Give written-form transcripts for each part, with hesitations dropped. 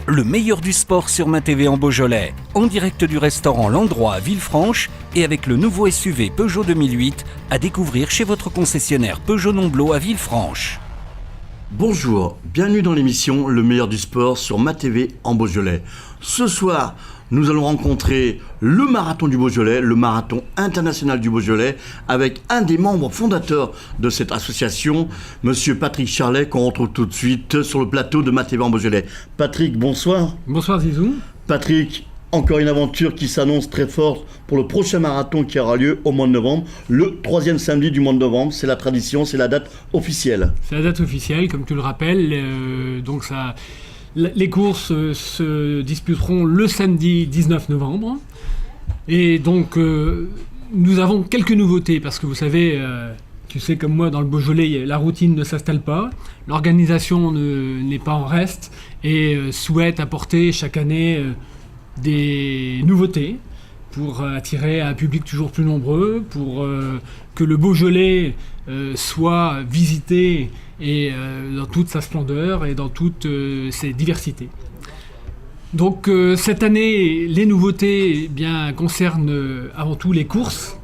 Le meilleur du sport sur Ma TV en Beaujolais, en direct du restaurant L'Endroit à Villefranche et avec le nouveau SUV Peugeot 2008 à découvrir chez votre concessionnaire Peugeot Nomblot à Villefranche. Bonjour, bienvenue dans l'émission Le meilleur du sport sur Ma TV en Beaujolais. Ce soir, nous allons rencontrer le marathon du Beaujolais, le marathon international du Beaujolais, avec un des membres fondateurs de cette association, monsieur Patrick Charlet, qu'on retrouve tout de suite sur le plateau de Ma TV en Beaujolais. Patrick, bonsoir. Bonsoir Zizou. Patrick, encore une aventure qui s'annonce très forte pour le prochain marathon qui aura lieu au mois de novembre, le 3e samedi du mois de novembre. C'est la tradition, c'est la date officielle. C'est la date officielle, comme tu le rappelles. Les courses se disputeront le samedi 19 novembre. Et donc, nous avons quelques nouveautés, parce que vous savez, tu sais comme moi, dans le Beaujolais, la routine ne s'installe pas. L'organisation n'est pas en reste et souhaite apporter chaque année des nouveautés pour attirer un public toujours plus nombreux, pour que le Beaujolais soit visité et dans toute sa splendeur et dans toutes ses diversités. Donc cette année, les nouveautés concernent avant tout les courses.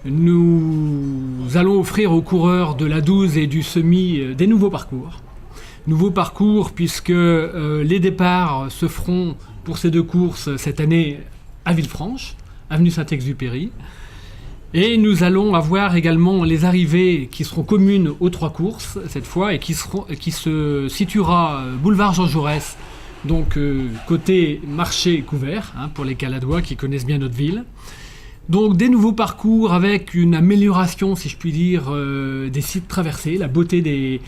Nous allons offrir aux coureurs de la 12 et du semi des nouveaux parcours. Nouveaux parcours puisque les départs se feront pour ces deux courses cette année à Villefranche, avenue Saint-Exupéry. Et nous allons avoir également les arrivées qui seront communes aux trois courses cette fois et qui se situera boulevard Jean Jaurès, donc côté marché couvert pour les Caladois qui connaissent bien notre ville. Donc des nouveaux parcours avec une amélioration, si je puis dire, des sites traversés, la beauté des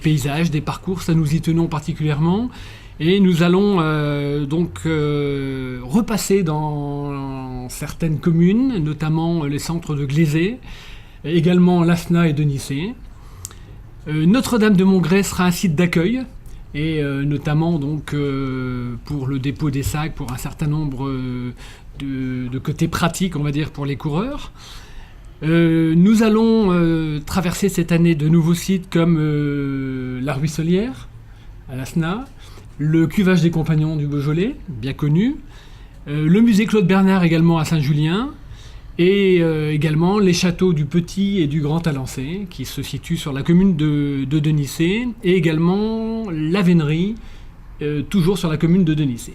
paysages, des parcours, ça nous y tenons particulièrement. Et nous allons repasser dans certaines communes, notamment les centres de Glazé, également Lasna et Denissé. Notre-Dame de Montgrès sera un site d'accueil, et notamment pour le dépôt des sacs, pour un certain nombre de côtés pratiques, on va dire, pour les coureurs. Nous allons traverser cette année de nouveaux sites comme la Ruisselière, à Lasna, le cuvage des Compagnons du Beaujolais, bien connu, le musée Claude Bernard également à Saint-Julien, et également les châteaux du Petit et du Grand Alancé, qui se situent sur la commune de Denissé, et également la Vénerie, toujours sur la commune de Denissé.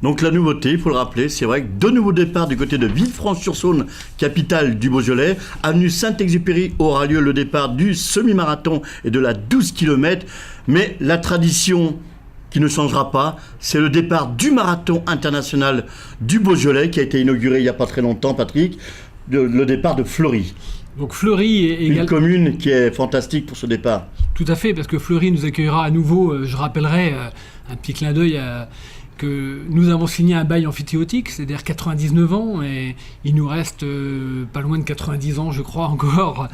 Donc la nouveauté, il faut le rappeler, c'est vrai que deux nouveaux départs du côté de Villefranche-sur-Saône, capitale du Beaujolais. Avenue Saint-Exupéry aura lieu le départ du semi-marathon et de la 12 km. Mais la tradition qui ne changera pas, c'est le départ du marathon international du Beaujolais qui a été inauguré il n'y a pas très longtemps, Patrick, le départ de Fleury. Donc Fleury est une commune qui est fantastique pour ce départ. Tout à fait, parce que Fleury nous accueillera à nouveau, je rappellerai un petit clin d'œil que nous avons signé un bail amphithéotique, c'est-à-dire 99 ans, et il nous reste pas loin de 90 ans, je crois encore,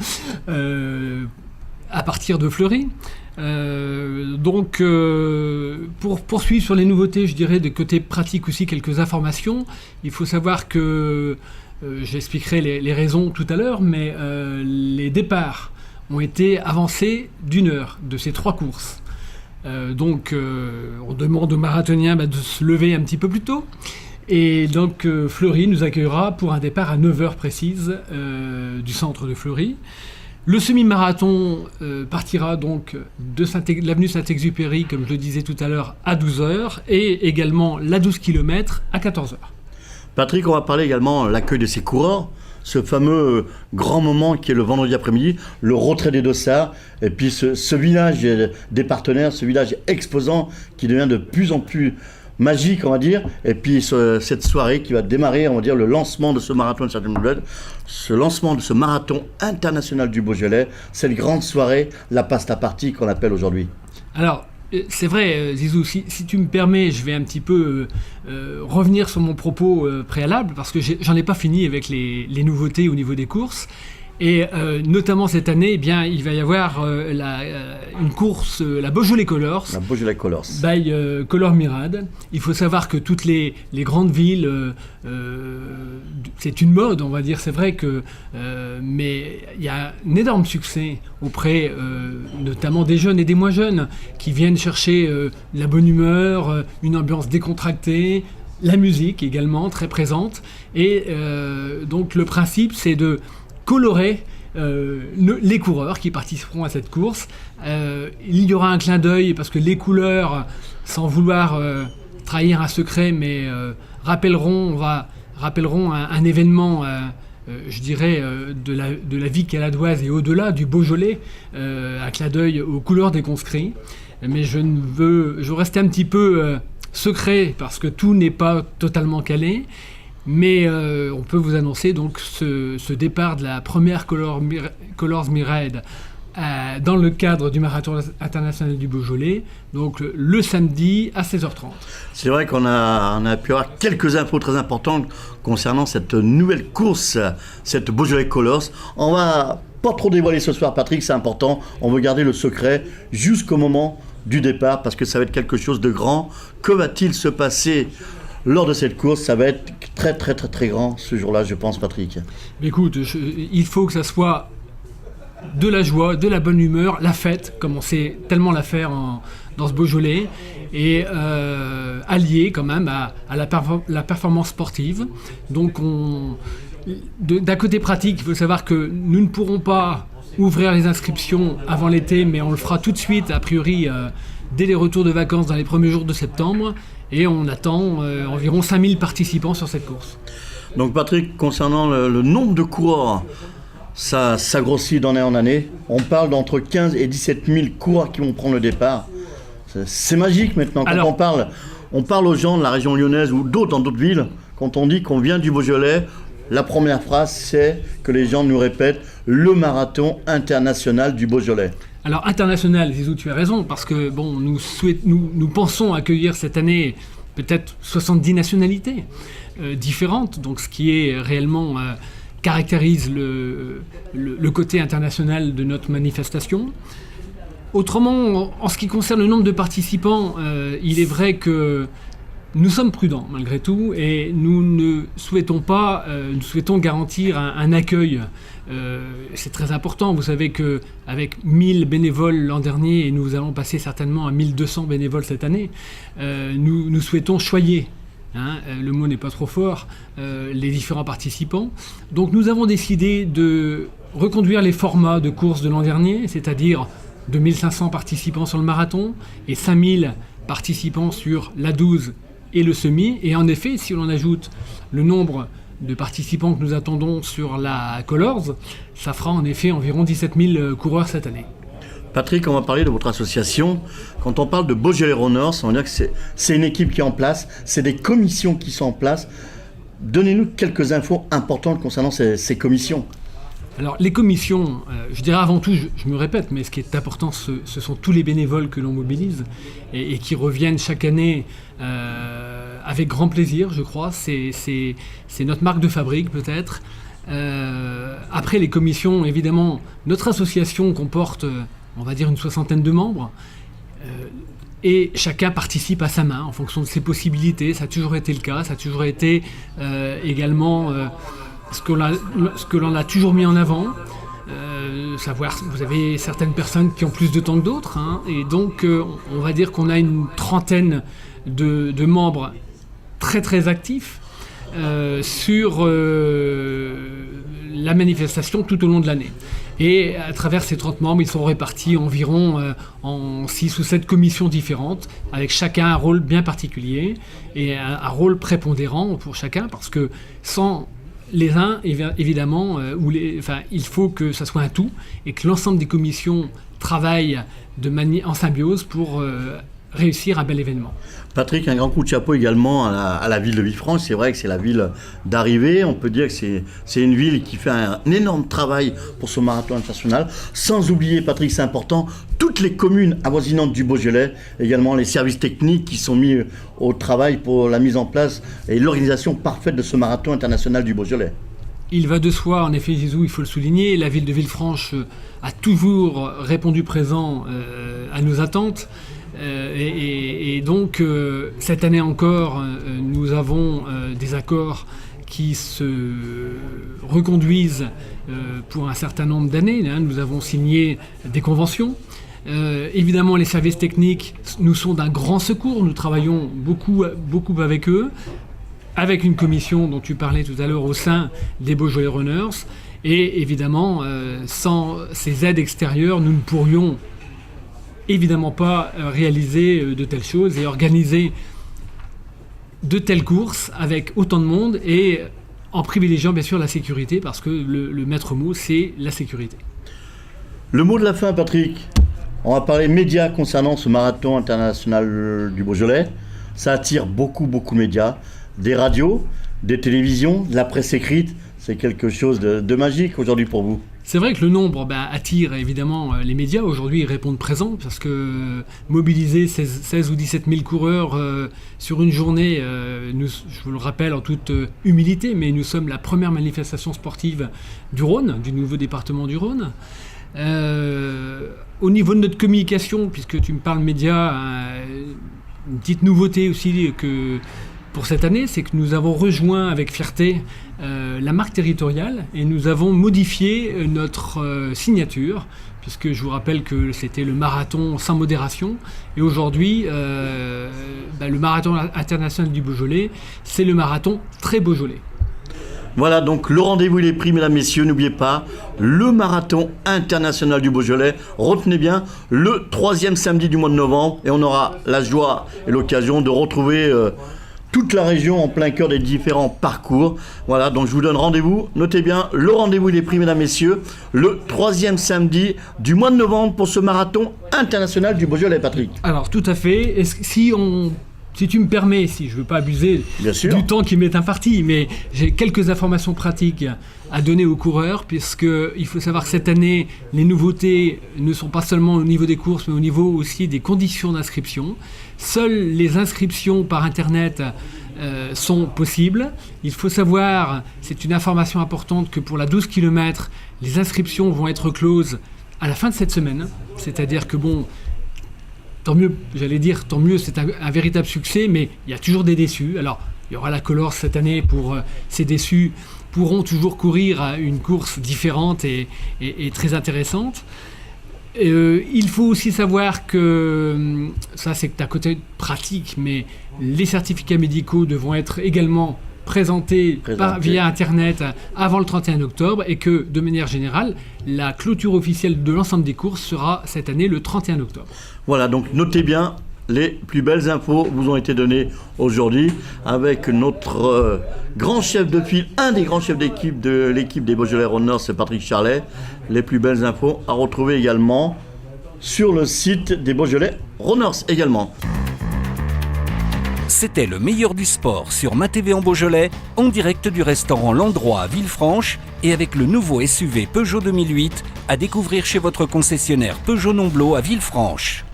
à partir de Fleury. Pour poursuivre sur les nouveautés, je dirais de côté pratique aussi quelques informations. Il faut savoir que, j'expliquerai les raisons tout à l'heure, mais les départs ont été avancés d'1 heure de ces trois courses. On demande aux marathoniens de se lever un petit peu plus tôt. Et donc Fleury nous accueillera pour un départ à 9h précise du centre de Fleury. Le semi-marathon partira donc de l'avenue Saint-Exupéry, comme je le disais tout à l'heure, à 12h, et également la 12 km à 14h. Patrick, on va parler également de l'accueil de ces coureurs, ce fameux grand moment qui est le vendredi après-midi, le retrait des dossards, et puis ce village des partenaires, ce village exposant qui devient de plus en plus magique, on va dire, et puis cette soirée qui va démarrer, on va dire, le lancement de ce marathon de Saint-Denis-de-Bled, ce lancement de ce marathon international du Beaujolais, cette grande soirée, la pasta party qu'on appelle aujourd'hui. Alors, c'est vrai, Zizou, si tu me permets, je vais un petit peu revenir sur mon propos préalable, parce que j'en ai pas fini avec les nouveautés au niveau des courses. Et notamment cette année, eh bien, il va y avoir une course, la Beaujolais Colors. La Beaujolais Colors. By Color Mirade. Il faut savoir que toutes les grandes villes, c'est une mode, on va dire. C'est vrai que, mais il y a un énorme succès auprès, notamment des jeunes et des moins jeunes, qui viennent chercher la bonne humeur, une ambiance décontractée, la musique également très présente. Et donc le principe, c'est de colorer les coureurs qui participeront à cette course. Il y aura un clin d'œil parce que les couleurs, sans vouloir trahir un secret, mais rappelleront un événement, je dirais, de la vie caladoise et au-delà du Beaujolais, un clin d'œil aux couleurs des conscrits. Mais je veux rester un petit peu secret parce que tout n'est pas totalement calé. Mais on peut vous annoncer donc ce départ de la première Colors Mirade dans le cadre du Marathon international du Beaujolais, donc le samedi à 16h30. C'est vrai qu'on a pu avoir quelques infos très importantes concernant cette nouvelle course, cette Beaujolais Colors. On va pas trop dévoiler ce soir, Patrick, c'est important. On veut garder le secret jusqu'au moment du départ parce que ça va être quelque chose de grand. Que va-t-il se passer lors de cette course? Ça va être très très très très grand ce jour-là, je pense, Patrick. Écoute, il faut que ça soit de la joie, de la bonne humeur, la fête, comme on sait tellement la faire dans ce Beaujolais, et allié quand même à la performance sportive. Donc d'un côté pratique, il faut savoir que nous ne pourrons pas ouvrir les inscriptions avant l'été, mais on le fera tout de suite, a priori, dès les retours de vacances dans les premiers jours de septembre. Et on attend environ 5000 participants sur cette course. Donc Patrick, concernant le nombre de coureurs, ça grossit d'année en année. On parle d'entre 15 et 17 000 coureurs qui vont prendre le départ. C'est magique maintenant. Quand on parle aux gens de la région lyonnaise ou dans d'autres villes, quand on dit qu'on vient du Beaujolais, la première phrase, c'est que les gens nous répètent le marathon international du Beaujolais. Alors international, Zizou, tu as raison, parce que bon, nous pensons accueillir cette année peut-être 70 nationalités différentes, donc ce qui est réellement caractérise le côté international de notre manifestation. Autrement, en ce qui concerne le nombre de participants, il est vrai que nous sommes prudents malgré tout et nous souhaitons garantir un accueil. C'est très important, vous savez qu'avec 1000 bénévoles l'an dernier et nous allons passer certainement à 1200 bénévoles cette année, nous souhaitons choyer, le mot n'est pas trop fort, les différents participants. Donc nous avons décidé de reconduire les formats de course de l'an dernier, c'est-à-dire 2500 participants sur le marathon et 5000 participants sur l'A12 et le semi. Et en effet, si l'on ajoute le nombre de participants que nous attendons sur la Colors, ça fera en effet environ 17 000 coureurs cette année. Patrick, on va parler de votre association. Quand on parle de Beaujolais Runners, on va dire que c'est une équipe qui est en place, c'est des commissions qui sont en place. Donnez-nous quelques infos importantes concernant ces commissions. Alors les commissions, je dirais avant tout, je me répète, mais ce qui est important, ce sont tous les bénévoles que l'on mobilise et qui reviennent chaque année avec grand plaisir, je crois. C'est notre marque de fabrique peut-être. Après les commissions, évidemment, notre association comporte, on va dire, une 60aine de membres. Et chacun participe à sa main en fonction de ses possibilités. Ça a toujours été le cas, ça a toujours été également... ce que l'on a toujours mis en avant, savoir, vous avez certaines personnes qui ont plus de temps que d'autres, et donc on va dire qu'on a une trentaine de membres très très actifs sur la manifestation tout au long de l'année. Et à travers ces 30 membres, ils sont répartis environ en 6 ou 7 commissions différentes, avec chacun un rôle bien particulier et un rôle prépondérant pour chacun, parce que sans les uns, évidemment, il faut que ça soit un tout et que l'ensemble des commissions travaillent en symbiose pour réussir un bel événement. Patrick, un grand coup de chapeau également à la ville de Villefranche. C'est vrai que c'est la ville d'arrivée. On peut dire que c'est une ville qui fait un énorme travail pour ce marathon international. Sans oublier, Patrick, c'est important, toutes les communes avoisinantes du Beaujolais, également les services techniques qui sont mis au travail pour la mise en place et l'organisation parfaite de ce marathon international du Beaujolais. il va de soi, en effet, Zizou, il faut le souligner, la ville de Villefranche a toujours répondu présent à nos attentes. Et donc, cette année encore, nous avons des accords qui se reconduisent pour un certain nombre d'années. Nous avons signé des conventions. Évidemment, les services techniques nous sont d'un grand secours. Nous travaillons beaucoup avec eux, avec une commission dont tu parlais tout à l'heure au sein des Beaujolais Runners. Et évidemment, sans ces aides extérieures, nous ne pourrions évidemment pas réaliser de telles choses et organiser de telles courses avec autant de monde et en privilégiant bien sûr la sécurité, parce que le maître mot, c'est la sécurité. Le mot de la fin, Patrick. On va parler médias concernant ce marathon international du Beaujolais. Ça attire beaucoup de médias, des radios, des télévisions, de la presse écrite. C'est quelque chose de magique aujourd'hui pour vous. C'est vrai que le nombre attire évidemment les médias. Aujourd'hui, ils répondent présents parce que mobiliser 16 ou 17 000 coureurs sur une journée, je vous le rappelle en toute humilité, mais nous sommes la première manifestation sportive du Rhône, du nouveau département du Rhône. Au niveau de notre communication, puisque tu me parles médias, une petite nouveauté aussi pour cette année, c'est que nous avons rejoint avec fierté la marque territoriale et nous avons modifié notre signature, puisque je vous rappelle que c'était le marathon sans modération. Et aujourd'hui, le marathon international du Beaujolais, c'est le marathon très Beaujolais. Voilà, donc le rendez-vous il est pris, mesdames, messieurs. N'oubliez pas, le marathon international du Beaujolais. Retenez bien, le 3e samedi du mois de novembre. Et on aura la joie et l'occasion de retrouver toute la région en plein cœur des différents parcours. Voilà, donc je vous donne rendez-vous. Notez bien, le rendez-vous il est pris, mesdames, messieurs, le 3e samedi du mois de novembre pour ce marathon international du Beaujolais, Patrick. Alors, tout à fait. Si tu me permets, si je ne veux pas abuser du temps qui m'est imparti, mais j'ai quelques informations pratiques à donner aux coureurs, puisqu'il faut savoir que cette année, les nouveautés ne sont pas seulement au niveau des courses, mais au niveau aussi des conditions d'inscription. Seules les inscriptions par Internet sont possibles. Il faut savoir, c'est une information importante, que pour la 12 km, les inscriptions vont être closes à la fin de cette semaine. C'est-à-dire que tant mieux, tant mieux, c'est un véritable succès, mais il y a toujours des déçus. Alors, il y aura la Colors cette année pour ces déçus pourront toujours courir à une course différente et très intéressante. Il faut aussi savoir que, ça c'est un côté pratique, mais les certificats médicaux devront être également présentés via Internet avant le 31 octobre et que, de manière générale, la clôture officielle de l'ensemble des courses sera cette année le 31 octobre. Voilà, donc notez bien, les plus belles infos vous ont été données aujourd'hui avec notre grand chef de file, un des grands chefs d'équipe de l'équipe des Beaujolais Runners, c'est Patrick Charlet. Les plus belles infos à retrouver également sur le site des Beaujolais Runners également. C'était le meilleur du sport sur MaTV en Beaujolais, en direct du restaurant L'Endroit à Villefranche et avec le nouveau SUV Peugeot 2008 à découvrir chez votre concessionnaire Peugeot Nomblot à Villefranche.